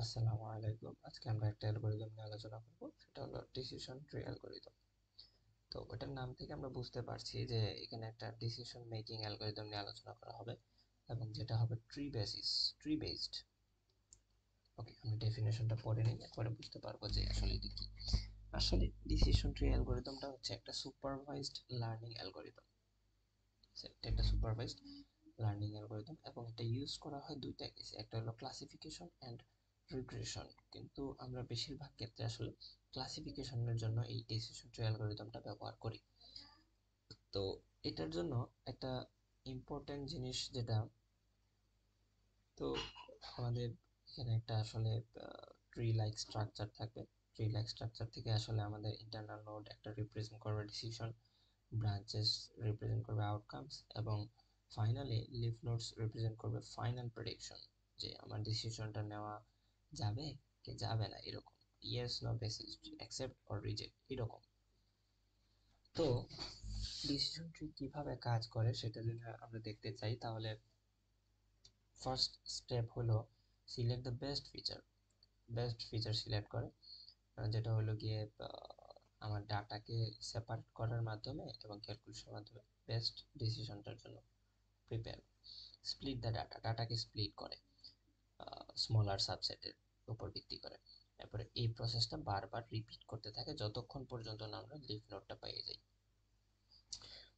আসসালামু আলাইকুম। আজকে আমরা একটা অ্যালগরিদম নিয়ে আলোচনা করব, সেটা হলো ডিসিশন ট্রি অ্যালগরিদম। তো ওটার নাম থেকে আমরা বুঝতে পারছি যে এখানে একটা ডিসিশন মেকিং অ্যালগরিদম নিয়ে আলোচনা করা হবে এবং যেটা হবে ট্রি বেসড। ওকে, আমি ডেফিনেশনটা পড়ে নিই, এরপরে বুঝতে পারবো যে আসলে এটা কি। আসলে ডিসিশন ট্রি অ্যালগরিদমটা হচ্ছে একটা সুপারভাইজড লার্নিং অ্যালগরিদম। এটা একটা সুপারভাইজড লার্নিং অ্যালগরিদম এবং এটা ইউজ করা হয় দুইটা কেসে, একটা হলো ক্লাসিফিকেশন অ্যান্ড রিগ্রেশন। কিন্তু আমরা বেশিরভাগ ক্ষেত্রে আসলে ক্লাসিফিকেশনের জন্য এই ডিসিশন ট্রি অ্যালগরিদমটা ব্যবহার করি। তো এটার জন্য একটা ইম্পর্টেন্ট জিনিস যেটা, তো আমাদের এখানে একটা আসলে ট্রি লাইক স্ট্রাকচার থাকবে। ট্রি লাইক স্ট্রাকচার থেকে আসলে আমাদের ইন্টারনাল নোড একটা রিপ্রেজেন্ট করবে ডিসিশন, ব্রাঞ্চেস রিপ্রেজেন্ট করবে আউটকামস, এবং ফাইনালি লিফ নোডস রিপ্রেজেন্ট করবে ফাইনাল প্রেডিকশন, যে আমার ডিসিশনটা নেওয়া যাবে কি যাবে না, এরকম yes no basis, accept or reject এরকম। তো ডিসিশন ট্রি কিভাবে কাজ করে সেটা যদি আমরা দেখতে চাই, তাহলে ফার্স্ট স্টেপ হলো select the best feature select করে, যেটা হলো গিয়ে আমার ডাটাকে সেপারেট করার মাধ্যমে এবং ক্যালকুলেশনের মাধ্যমে বেস্ট ডিসিশনটার জন্য প্রিপেয়ার। স্প্লিট দ্য ডাটাকে স্প্লিট করে স্মলার সাবসেটের উপর ভিত্তি করে। তারপরে এই প্রসেসটা বারবার রিপিট করতে থাকে যতক্ষণ পর্যন্ত না আমরা লিফ নোডটা পেয়ে যাই।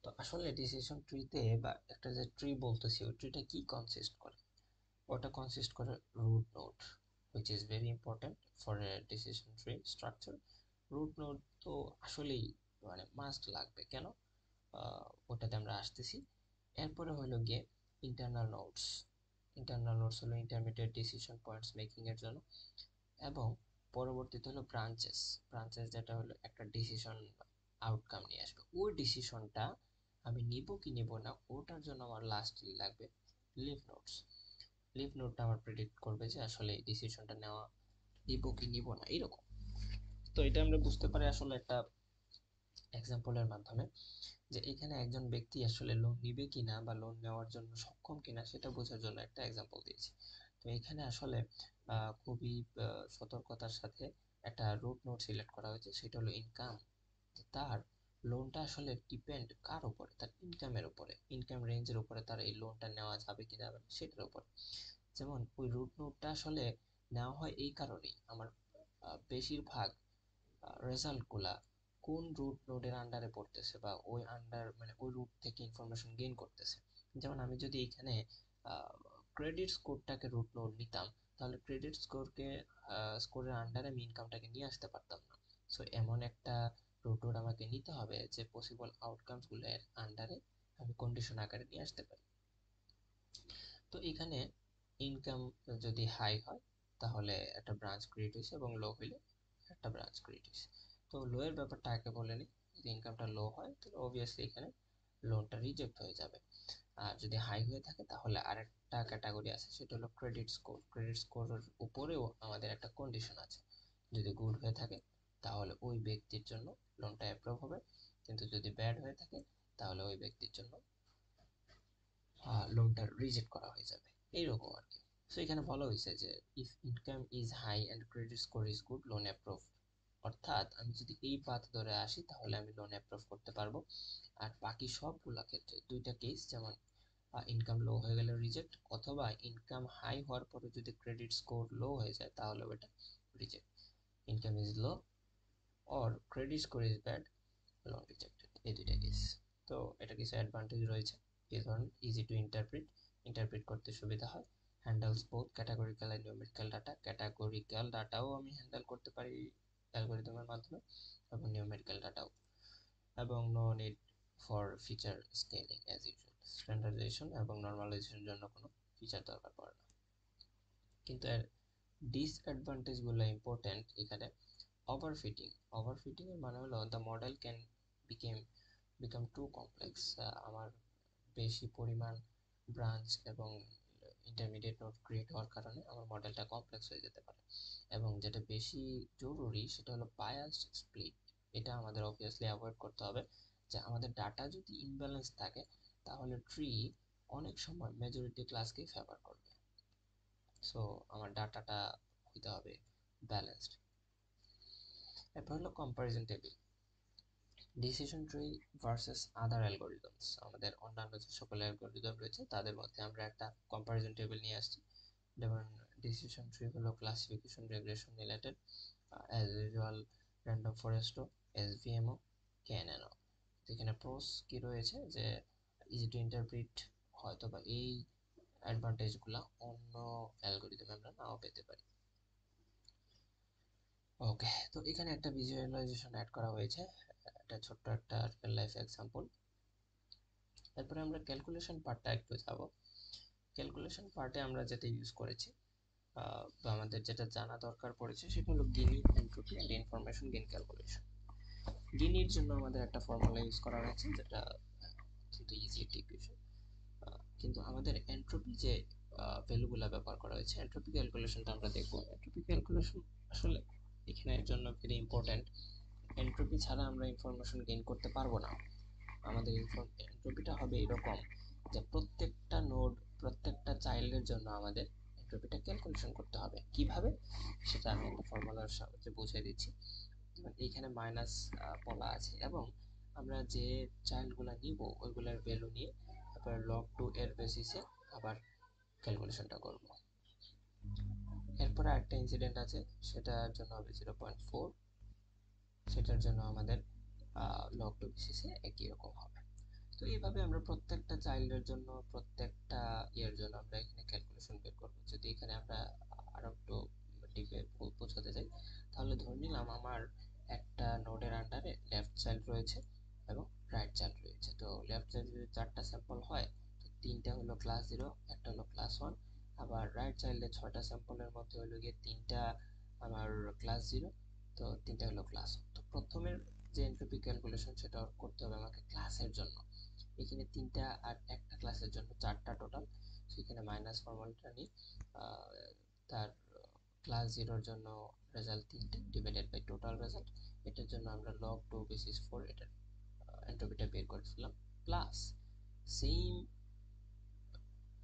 তো আসলে ডিসিশন ট্রিতে বা একটা যে ট্রি বলতেছি, ওই ট্রিটা কি কনসিস্ট করে? ওটা কনসিস্ট করে root node, which is very important for a decision tree structure. Root node তো আসলেই মানে মাস্ট লাগবে। কেন? ওটাতে আমরা আসতেছি। এরপরে হলো গিয়ে ইন্টারনাল নোডস। ইন্টারনাল নোডস হলো ইন্টারমিডিয়েট ডিসিশন পয়েন্টস মেকিং এর জন্য। এবং পরবর্তীতে হলো ব্রাঞ্চেস যেটা হলো একটা ডিসিশন আউটকাম নিয়ে আসবে। ওই ডিসিশনটা আমি নিব কি নিব না, ওটার জন্য আমার লাস্টলি লাগবে লিফ নোডস। লিফ নোডটা আমার প্রেডিক্ট করবে যে আসলে এই ডিসিশনটা নেওয়া নিব কি নিব না, এরকম। তো এটা আমরা বুঝতে পারি আসলে একটা এক্সাম্পলের মাধ্যমে, যে এখানে একজন ব্যক্তি আসলে লোন নিবে কিনা বা লোন নেওয়ার জন্য সক্ষম কিনা সেটা বোঝার জন্য একটা এক্সাম্পল দিয়েছি। তো এখানে আসলে খুবই সতর্কতার সাথে একটা রুট নোট সিলেক্ট করা হয়েছে, সেটা হলো ইনকাম। তার লোনটা আসলে ডিপেন্ড কার উপরে? তার ইনকামের উপরে, ইনকাম রেঞ্জের উপরে তার এই লোনটা নেওয়া যাবে কি যাবে না সেটার উপরে। যেমন ওই রুট নোটটা আসলে নেওয়া হয় এই কারণেই, আমার বেশিরভাগ রেজাল্টগুলা কোন রুট নোডের আন্ডারে পড়তেছে বা ওই আন্ডার মানে ওই রুট থেকে ইনফরমেশন গেইন করতেছে। যেমন আমি যদি এখানে ক্রেডিট স্কোরটাকে রুট নোড নিতাম, তাহলে ক্রেডিট স্কোরের আন্ডারে আমি ইনকামটাকে নিয়ে আসতে পারতাম না। সো এমন একটা রুট নোড আমাকে নিতে হবে যে পসিবল আউটকামস গুলো এর আন্ডারে আমি কন্ডিশন আকারে নিয়ে আসতে পারি। তো এখানে ইনকাম যদি হাই হয় তাহলে একটা ব্রাঞ্চ ক্রিয়েট হয়েছে, এবং লো হইলে একটা ব্রাঞ্চ ক্রিয়েট হয়েছে। তো লো এর ব্যাপারটা আগে বলে নিই, যদি ইনকামটা লো হয় তাহলে অবভিয়াসলি এখানে লোনটা রিজেক্ট হয়ে যাবে। আর যদি হাই হয়ে থাকে তাহলে আরেকটা ক্যাটাগরি আছে, সেটা হলো ক্রেডিট স্কোরের উপরেও আমাদের একটা কন্ডিশন আছে। যদি গুড হয়ে থাকে তাহলে ওই ব্যক্তির জন্য লোনটা অ্যাপ্রুভ হবে, কিন্তু যদি ব্যাড হয়ে থাকে তাহলে ওই ব্যক্তির জন্য লোনটা রিজেক্ট করা হয়ে যাবে, এইরকম আর কি। সো এখানে বলা হয়েছে যে if income is high and credit score is good, loan approve. অর্থাৎ আমি যদি এই পাথ ধরে আসি তাহলে আমি লোন অ্যাপ্রুভ করতে পারবো। আর বাকি সবগুলা ক্ষেত্রে দুইটা কেস, যেমন ইনকাম লো হয়ে গেলে রিজেক্ট, অথবা ইনকাম হাই হওয়ার পরে যদি ক্রেডিট স্কোর লো হয়ে যায় তাহলে ওটা reject. Income is low or credit score is bad, loan rejected, এই দুইটা কেস। তো এটা কিছু অ্যাডভান্টেজ রয়েছে। কি ধরুন, ইজি টু ইন্টারপ্রিট করতে সুবিধা হয়। Handles both categorical and numerical data, categorical ডাটাও আমি হ্যান্ডেল করতে পারি অ্যালগরিদমের মাধ্যমে, এবং নিউমেরিক্যাল ডাটাও। এবং no need for feature scaling as usual, standardization এবং নর্মালাইজেশনের জন্য কোনো ফিচার দরকার পড়ে না। কিন্তু এর ডিসঅ্যাডভান্টেজগুলো ইম্পর্টেন্ট এখানে। ওভারফিটিং এর মানে হলো the model can become become too complex. আমার বেশি পরিমাণ ব্রাঞ্চ এবং ইন্টারমিডিয়েট নোড ক্রিয়েট হওয়ার কারণে আমার মডেলটা কমপ্লেক্স হয়ে যেতে পারে। এবং যেটা বেশি জরুরি সেটা হলো বায়াসড স্প্লিট। এটা আমাদের অবভিয়াসলি অ্যাভয়েড করতে হবে, যে আমাদের ডাটা যদি ইমব্যালেন্স থাকে তাহলে ট্রি অনেক সময় মেজরিটি ক্লাসকেই ফেভার করবে। সো আমার ডাটাটা হইতে হবে ব্যালেন্সড। এরপর হলো comparison table, decision tree versus other algorithms. আমাদের অন্যান্য যে সকল অ্যালগরিদম রয়েছে তাদের মধ্যে আমরা একটা কম্পারিজন টেবিল নিয়ে আসছি। যেমন ডিসিশন ট্রি হলো classification regression related, as usual random ফরেস্টও, এসভিএমও, কেএনএনও। এখানে প্রোস কি রয়েছে যে ইজি টু ইন্টারপ্রিট, হয়তো বা এই অ্যাডভান্টেজগুলো অন্য অ্যালগরিদমে আমরা নাও পেতে পারি। ওকে, তো এখানে একটা ভিজুয়ালাইজেশন অ্যাড করা হয়েছে, এটা ছোট্ট একটা রিয়েল লাইফ এক্সাম্পল। তারপরে আমরা ক্যালকুলেশন পার্টটা একটু যাব। ক্যালকুলেশন পার্টে আমরা যেটা ইউজ করেছি বা আমাদের যেটা জানা দরকার পড়েছে সেটা হলো Gini, entropy and information gain calculation. গিনির জন্য আমাদের একটা ফর্মুলা ইউজ করা হয়েছে যেটা কিন্তু ইজি একটি ইকুয়েশন, কিন্তু আমাদের এনট্রপি যে ভ্যালুগুলো ব্যবহার করা হয়েছে, এনট্রপি ক্যালকুলেশনটা আমরা দেখব। এনট্রপি ক্যালকুলেশন আসলে এখানে এর জন্য ভেরি ইম্পর্টেন্ট। এনট্রপি ছাড়া আমরা ইনফরমেশন গেইন করতে পারবো না। আমাদের এনট্রপিটা হবে এরকম যে প্রত্যেকটা নোড, প্রত্যেকটা চাইল্ডের জন্য আমাদের এনট্রপিটা ক্যালকুলেশন করতে হবে। কিভাবে সেটা আমি একটা ফর্মুলার সাহায্যে বুঝিয়ে দিচ্ছি। এইখানে মাইনাস বলা আছে এবং আমরা যে চাইল্ডগুলো নিব ওইগুলোর ভ্যালু নিয়ে তারপর লগ টু এর বেসিসে আবার ক্যালকুলেশনটা করব। এরপর আরেকটা ইনসিডেন্ট আছে, সেটার জন্য হবে 0.4, সেটার জন্য আমাদের লগ টু বেসিসে একই রকম হবে। তো এইভাবে আমরা প্রত্যেকটা চাইল্ডের জন্য, প্রত্যেকটা ইয়ের জন্য আমরা এখানে ক্যালকুলেশন বের করব। যদি এখানে আমরা আরো একটু ডিপে বোঝাতে যাই, তাহলে ধরে নিলাম আমার একটা নোডের আন্ডারে লেফট চাইল্ড রয়েছে এবং রাইট চাইল্ড রয়েছে। তো লেফট চাইল্ড যদি 4টা স্যাম্পল হয়, তো 3টা হলো ক্লাস 0, একটা হলো ক্লাস 1। আবার রাইট চাইল্ডের 6টা স্যাম্পলের মধ্যে হলো গিয়ে 3টা আমার ক্লাস 0, তো 3টা হলো ক্লাস 1। তো প্রথমের যে এনট্রপি ক্যালকুলেশন সেটা করতে হবে আমাকে ক্লাসের জন্য। এখানে 3টা আর একটা ক্লাসের জন্য 4টা টোটাল, সেখানে মাইনাস ফর্মুলাটা নিই। তার ক্লাস 0-র জন্য রেজাল্ট 3টে ডিভাইডেড বাই টোটাল রেজাল্ট, এটার জন্য আমরা লগ 2 বেসিস 4 এটার এনট্রপিটা বের করে ফেললাম। প্লাস সেম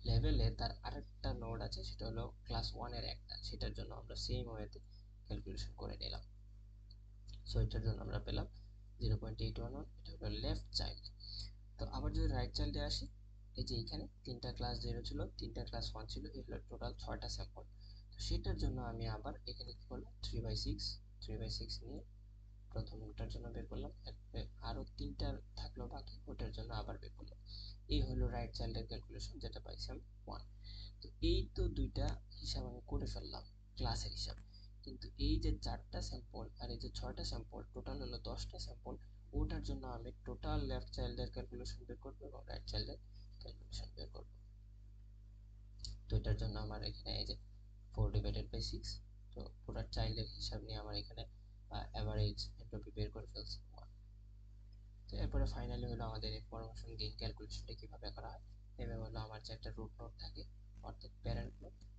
লেভেলে তার আরেকটা নোড আছে, সেটা হলো ক্লাস 1 এর একটা, সেটার জন্য আমরা সেম ওয়েতে ক্যালকুলেশন করে নিলাম। সো এটার জন্য আমরা পেলাম 0.811, এটা হলো লেফট চাইল্ড। তো আবার যদি রাইট চাইল্ডে আসি, এই যে এখানে 3টা ক্লাস 0 ছিল, 3টা ক্লাস 1 ছিল, এই হলো টোটাল 6টা স্যাম্পল। তো সেটার জন্য আমি আবার এখানে কি করলাম, 3/6 নিয়ে প্রথমটার জন্য বের করলাম, এরপরে আরো 3টা থাকলো বাকি, ওটার জন্য আবার বের করলাম। এই হলো রাইট চাইল্ডের ক্যালকুলেশন, যেটা পাইছি আমি 1। তো এই তো দুইটা হিসাব আমি করে ফেললাম ক্লাসের হিসাব, কিন্তু এই যে 4টা স্যাম্পল আর এই যে 6টা স্যাম্পল, টোটাল হলো 10টা স্যাম্পল, ওটার জন্য আমি টোটাল লেফট চাইল্ডের ক্যালকুলেশন বের করব এবং রাইট চাইল্ডের ক্যালকুলেশন বের করব। তো এটার জন্য আমার এখানে এই যে 4/6, তো পুরো চাইল্ডের হিসাব নিয়ে আমার এখানে অ্যাভারেজ এনট্রপি বের করে ফেলছি 1। তো এরপরে ফাইনালি হলো আমাদের ইনফরমেশন গেইন ক্যালকুলেশনটা কিভাবে করা হয়। এভাবে হলো আমার যে একটা রুট নোড থাকে, অর্থাৎ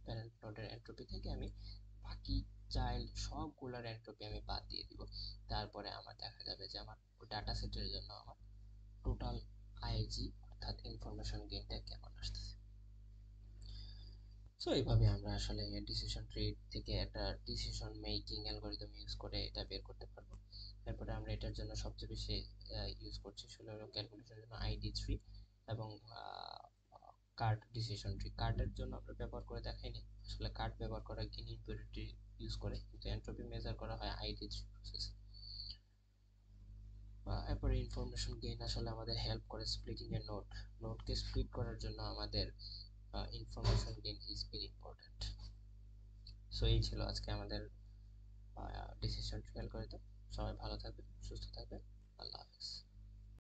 প্যারেন্ট নোডের এন্ট্রপি থেকে আমি বাকি চাইল্ড সবগুলোর এন্ট্রপি আমি বাদ দিয়ে দিব। তারপরে আমার দেখা যাবে যে আমার ডাটা সেটের জন্য আমার টোটাল আইজি অর্থাৎ ইনফরমেশন গেইনটা কেমন আসতেছে। সো এইভাবে আমরা আসলে ডিসিশন ট্রি থেকে একটা ডিসিশন মেকিং অ্যালগরিদম ইউজ করে এটা বের করতে পারবো। তারপরে আমরা এটার জন্য সবচেয়ে বেশি ইউজ করছি আসলে ক্যালকুলেশনের জন্য ID3 এবং কার্ট ডিসিশন ট্রি। কার্টের জন্য আমরা ব্যবহার করে দেখাইনি, আসলে কার্ট ব্যবহার করা গিনি ইম্পিউরিটি ইউজ করে, কিন্তু এন্ট্রপি মেজার করা হয় ID3 প্রসেস। এরপরে ইনফরমেশন গেইন আসলে আমাদের হেল্প করে স্প্লিটিং এ নোটকে স্প্লিট করার জন্য আমাদের information gain is very important. So এই ছিল আজকে আমাদের ডিসিশন ট্রি অ্যালগরিদম। সবাই ভালো থাকবেন, সুস্থ থাকবেন, আল্লাহ হাফেজ।